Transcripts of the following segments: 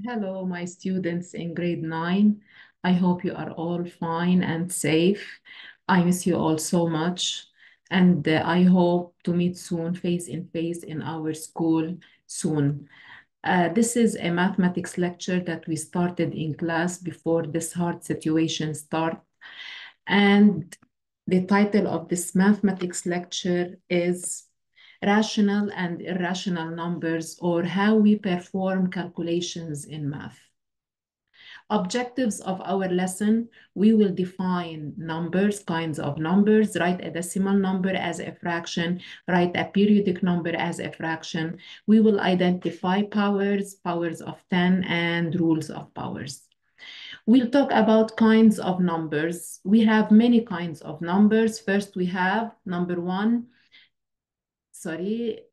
Hello, my students in grade 9. I hope you are all fine and safe. I miss you all so much, and I hope to meet soon, face in face, in our school soon. This is a mathematics lecture that we started in class before this hard situation start. And the title of this mathematics lecture is Rational and Irrational Numbers, or How We Perform Calculations in Math. Objectives of our lesson: we will define numbers, kinds of numbers, write a decimal number as a fraction, write a periodic number as a fraction. We will identify powers, powers of 10, and rules of powers. We'll talk about kinds of numbers. We have many kinds of numbers. First, we have number one.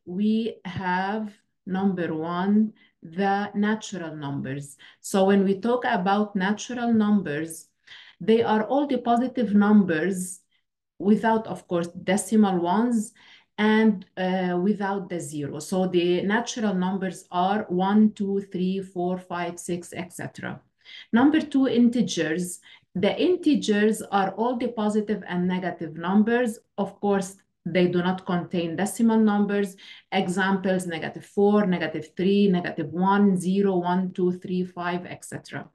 We have number one, the natural numbers. So when we talk about natural numbers, they are all the positive numbers without, of course, decimal ones and without the zero. So the natural numbers are 1, 2, 3, 4, 5, 6, etc. Number two, integers. The integers are all the positive and negative numbers. Of course, they do not contain decimal numbers. Examples: -4, -3, -1, 0, 1, 2, 3, 5, etc.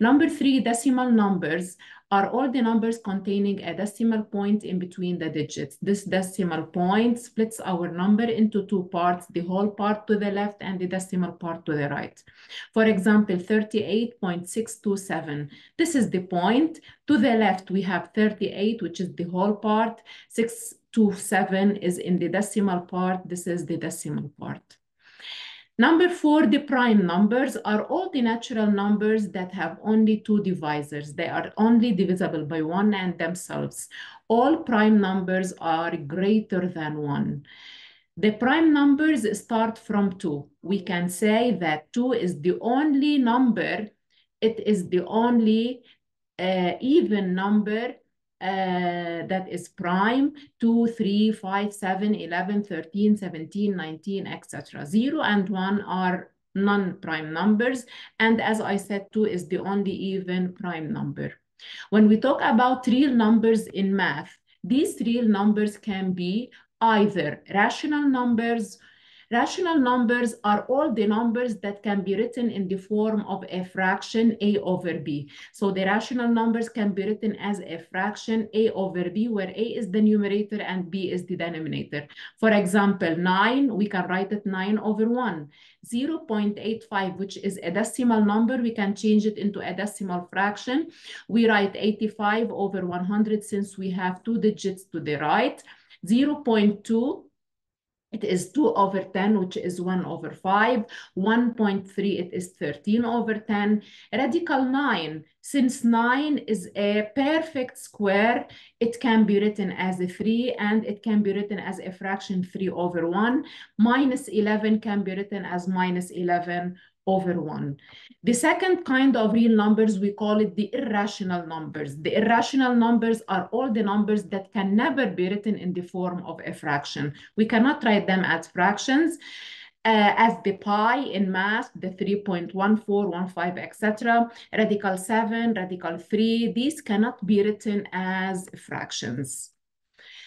Number three, decimal numbers are all the numbers containing a decimal point in between the digits. This decimal point splits our number into two parts, the whole part to the left and the decimal part to the right. For example, 38.627. This is the point. To the left, we have 38, which is the whole part. 627 is in the decimal part. This is the decimal part. Number four, the prime numbers are all the natural numbers that have only two divisors. They are only divisible by one and themselves. All prime numbers are greater than one. The prime numbers start from 2. We can say that 2 is the only number, it is the only even number that is prime: 2, 3, 5, 7, 11, 13, 17, 19, etc. 0 and 1 are non-prime numbers. And as I said, 2 is the only even prime number. When we talk about real numbers in math, these real numbers can be either rational numbers. Rational numbers are all the numbers that can be written in the form of a fraction A over B. So the rational numbers can be written as a fraction A over B, where A is the numerator and B is the denominator. For example, 9, we can write it 9 over 1. 0.85, which is a decimal number, we can change it into a decimal fraction. We write 85 over 100 since we have two digits to the right. 0.2, it is 2 over 10, which is 1 over 5. 1.3, it is 13 over 10. Radical 9, since 9 is a perfect square, it can be written as a 3, and it can be written as a fraction 3 over 1. -11 can be written as -11 over 1. The second kind of real numbers, we call it the irrational numbers. The irrational numbers are all the numbers that can never be written in the form of a fraction. We cannot write them as fractions. As the pi in math, the 3.1415, etc. Radical 7, radical 3, these cannot be written as fractions.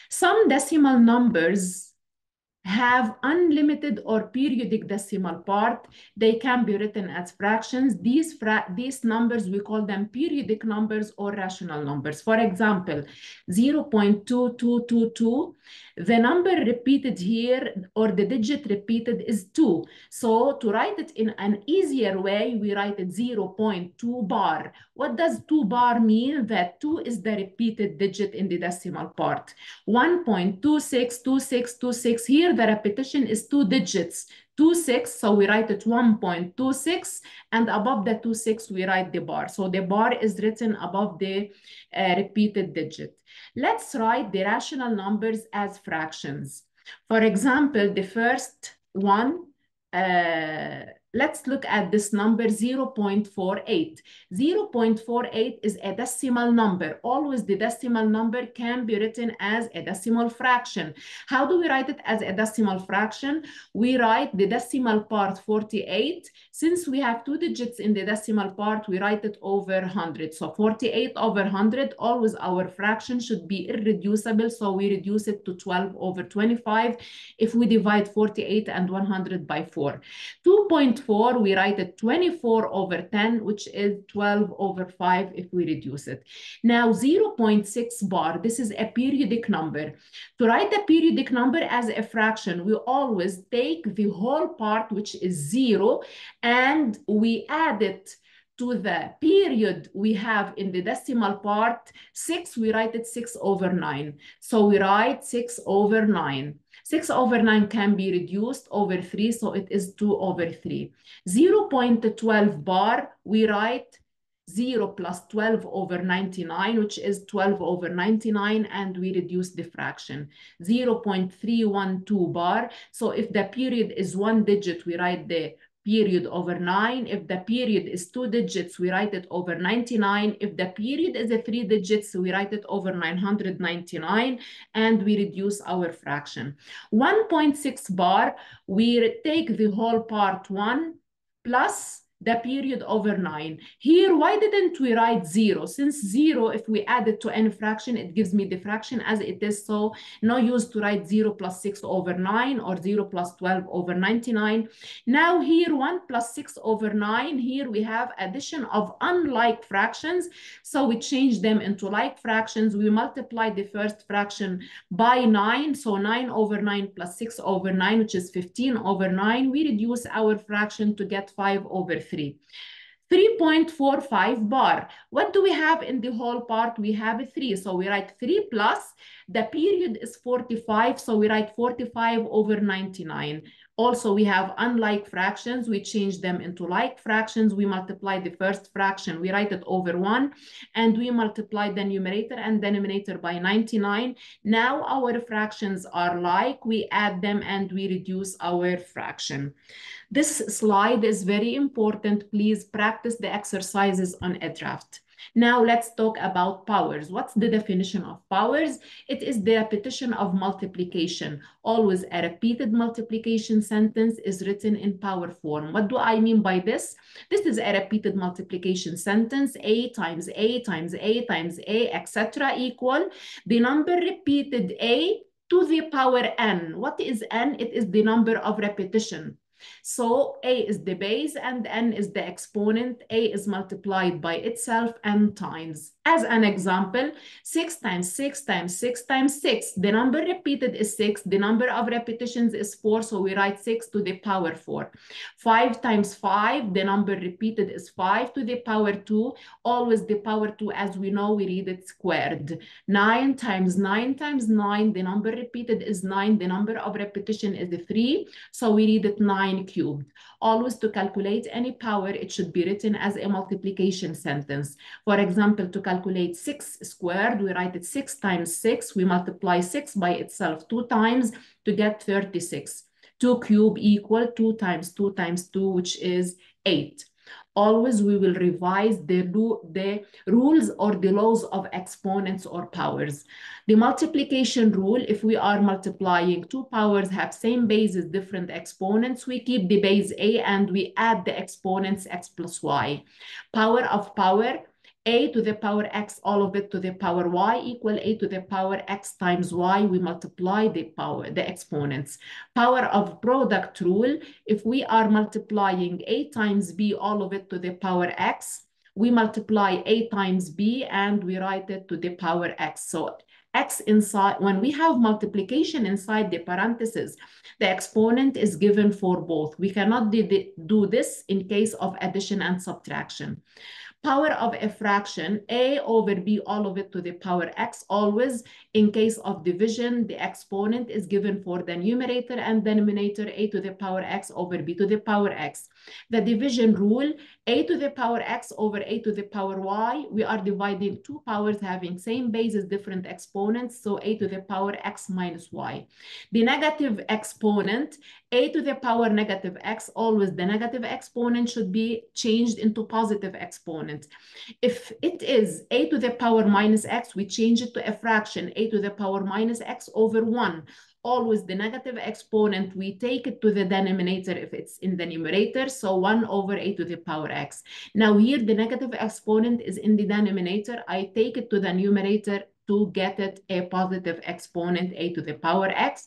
Some decimal numbers have unlimited or periodic decimal part. They can be written as fractions. These numbers, we call them periodic numbers or rational numbers. For example, 0.2222, the number repeated here, or the digit repeated, is 2. So to write it in an easier way, we write it 0.2 bar. What does 2 bar mean? That 2 is the repeated digit in the decimal part. 1.262626, here the repetition is 2 digits, 26, so we write it 1.26, and above the 26 we write the bar. So the bar is written above the repeated digit. Let's write the rational numbers as fractions. For example, the first one, let's look at this number 0.48. 0.48 is a decimal number. Always the decimal number can be written as a decimal fraction. How do we write it as a decimal fraction? We write the decimal part 48. Since we have 2 digits in the decimal part, we write it over 100. So 48 over 100, always our fraction should be irreducible. So we reduce it to 12 over 25 if we divide 48 and 100 by 4. 2.4, we write it 24 over 10, which is 12 over 5 if we reduce it. Now 0.6 bar, this is a periodic number. To write a periodic number as a fraction, we always take the whole part, which is 0, and we add it to the period we have in the decimal part. 6, we write it 6 over 9. So we write 6 over 9. 6 over 9 can be reduced over 3, so it is 2 over 3. 0.12 bar, we write 0 plus 12 over 99, which is 12 over 99, and we reduce the fraction. 0.312 bar, so if the period is 1 digit, we write the period over 9. If the period is 2 digits, we write it over 99. If the period is a 3 digits, we write it over 999, and we reduce our fraction. 1.6 bar, we take the whole part 1 plus the period over 9. Here, why didn't we write 0? Since 0, if we add it to any fraction, it gives me the fraction as it is. So no use to write 0 plus 6 over 9 or 0 plus 12 over 99. Now here, 1 plus 6 over 9. Here we have addition of unlike fractions. So we change them into like fractions. We multiply the first fraction by 9. So 9 over 9 plus 6 over 9, which is 15 over 9. We reduce our fraction to get 5 over 3. 3.45 bar. What do we have in the whole part? We have a 3. So we write 3 plus, the period is 45. So we write 45 over 99. Also, we have unlike fractions. We change them into like fractions. We multiply the first fraction. We write it over 1. And we multiply the numerator and denominator by 99. Now our fractions are like. We add them and we reduce our fraction. This slide is very important. Please practice the exercises on a draft. Now let's talk about powers. What's the definition of powers? It is the repetition of multiplication. Always a repeated multiplication sentence is written in power form. What do I mean by this? This is a repeated multiplication sentence. A times A times A times A, etc. equal the number repeated A to the power n. What is n? It is the number of repetition. So A is the base and n is the exponent. A is multiplied by itself n times. As an example, 6 times 6 times 6 times 6. The number repeated is 6. The number of repetitions is 4. So we write 6 to the power 4. 5 times 5. The number repeated is 5 to the power 2. Always the power 2, as we know, we read it squared. 9 times 9 times 9. The number repeated is 9. The number of repetition is 3. So we read it 9 cubed. Always to calculate any power, it should be written as a multiplication sentence. For example, to calculate 6 squared, we write it 6 times 6. We multiply 6 by itself 2 times to get 36. 2 cubed equal 2 times 2 times 2, which is 8. Always we will revise the rules or the laws of exponents or powers. The multiplication rule, if we are multiplying two powers have same bases, different exponents, we keep the base A and we add the exponents x plus y. Power of power, a to the power x, all of it to the power y equal a to the power x times y. We multiply the exponents. Power of product rule, if we are multiplying a times b, all of it to the power x, we multiply a times b and we write it to the power x. So x inside, when we have multiplication inside the parentheses, the exponent is given for both. We cannot do this in case of addition and subtraction. Power of a fraction, a over b, all of it to the power x. Always, in case of division, the exponent is given for the numerator and denominator, a to the power x over b to the power x. The division rule, a to the power x over a to the power y. We are dividing two powers having same bases, different exponents, so a to the power x minus y. The negative exponent, a to the power negative x, always the negative exponent should be changed into positive exponent. If it is a to the power minus x, we change it to a fraction, a to the power minus x over 1. Always the negative exponent, we take it to the denominator if it's in the numerator, so 1 over a to the power x. Now here the negative exponent is in the denominator. I take it to the numerator to get it a positive exponent, a to the power x.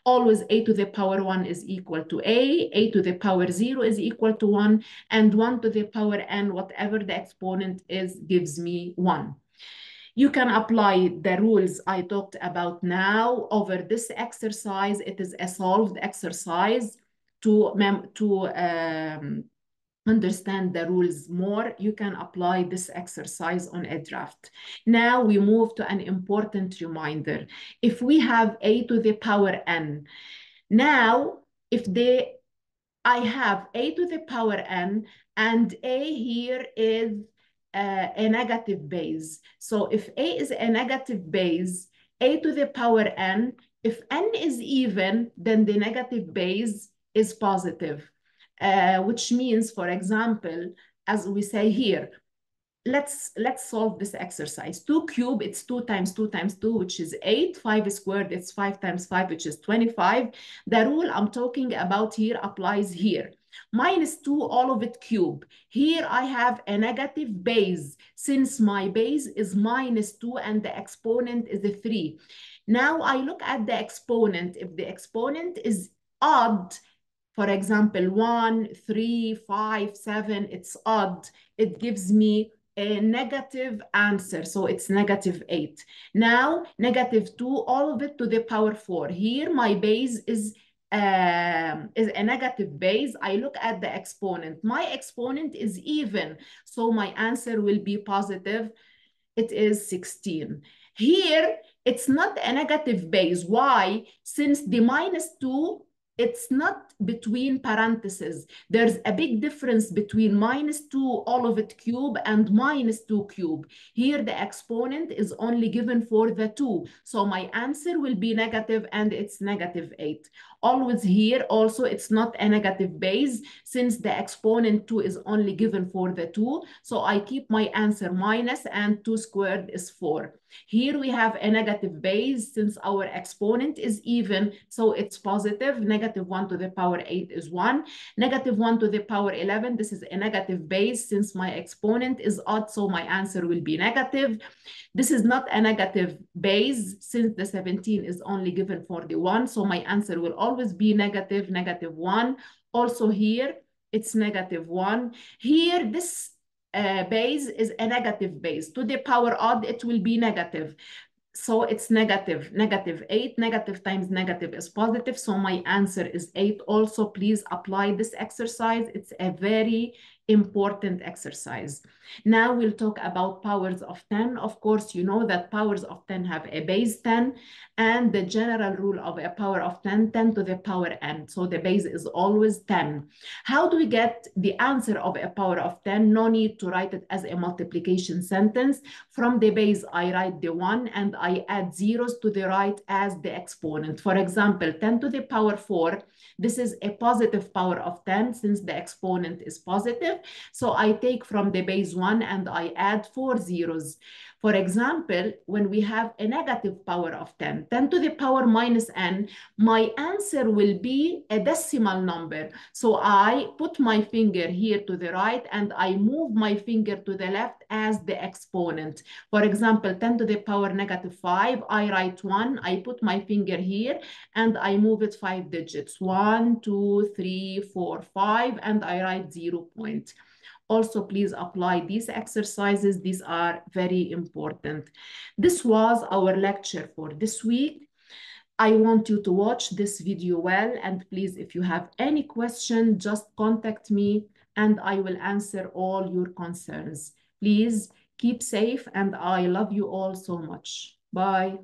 Always a to the power 1 is equal to a to the power 0 is equal to 1, and 1 to the power n, whatever the exponent is, gives me 1. You can apply the rules I talked about now over this exercise. It is a solved exercise to understand the rules more. You can apply this exercise on a draft. Now we move to an important reminder. If we have a to the power n, now if I have a to the power n, and a here is a negative base. So if a is a negative base, a to the power n, if n is even, then the negative base is positive, which means, for example, as we say here, let's solve this exercise. 2 cubed, it's 2 times 2 times 2, which is 8. 5 squared, it's 5 times 5, which is 25. The rule I'm talking about here applies here. Minus 2, all of it cube. Here I have a negative base, since my base is minus 2 and the exponent is a 3. Now I look at the exponent. If the exponent is odd, for example, 1, 3, 5, 7, it's odd, it gives me a negative answer, so it's negative 8. Now, negative 2, all of it to the power 4. Here, my base is a negative base. I look at the exponent. My exponent is even, so my answer will be positive. It is 16. Here, it's not a negative base. Why? Since the minus 2, it's not between parentheses. There's a big difference between minus 2, all of it cube, and minus 2 cube. Here, the exponent is only given for the 2. So my answer will be negative, and it's negative 8. Always here, also, it's not a negative base, since the exponent 2 is only given for the 2. So I keep my answer minus, and 2 squared is 4. Here we have a negative base, since our exponent is even, so it's positive. Negative 1 to the power 8 is 1. Negative 1 to the power 11, this is a negative base, since my exponent is odd, so my answer will be negative. This is not a negative base, since the 17 is only given for the 1, so my answer will always be negative, negative 1. Also here, it's negative 1. Here, this base is a negative base. To the power odd, it will be negative. So it's negative, negative 8. Negative times negative is positive. So my answer is 8. Also, please apply this exercise. It's a very important exercise. Now we'll talk about powers of 10. Of course, you know that powers of 10 have a base 10, and the general rule of a power of 10, 10 to the power n. So the base is always 10. How do we get the answer of a power of 10? No need to write it as a multiplication sentence. From the base, I write the 1, and I add zeros to the right as the exponent. For example, 10 to the power 4, this is a positive power of 10, since the exponent is positive. So I take from the base 1 and I add 4 zeros. For example, when we have a negative power of 10, 10 to the power minus n, my answer will be a decimal number. So I put my finger here to the right and I move my finger to the left as the exponent. For example, 10 to the power negative 5, I write 1, I put my finger here and I move it 5 digits. 1, 2, 3, 4, 5, and I write 0 point. Also, please apply these exercises. These are very important. This was our lecture for this week. I want you to watch this video well, and please, if you have any question, just contact me and I will answer all your concerns. Please keep safe, and I love you all so much. Bye.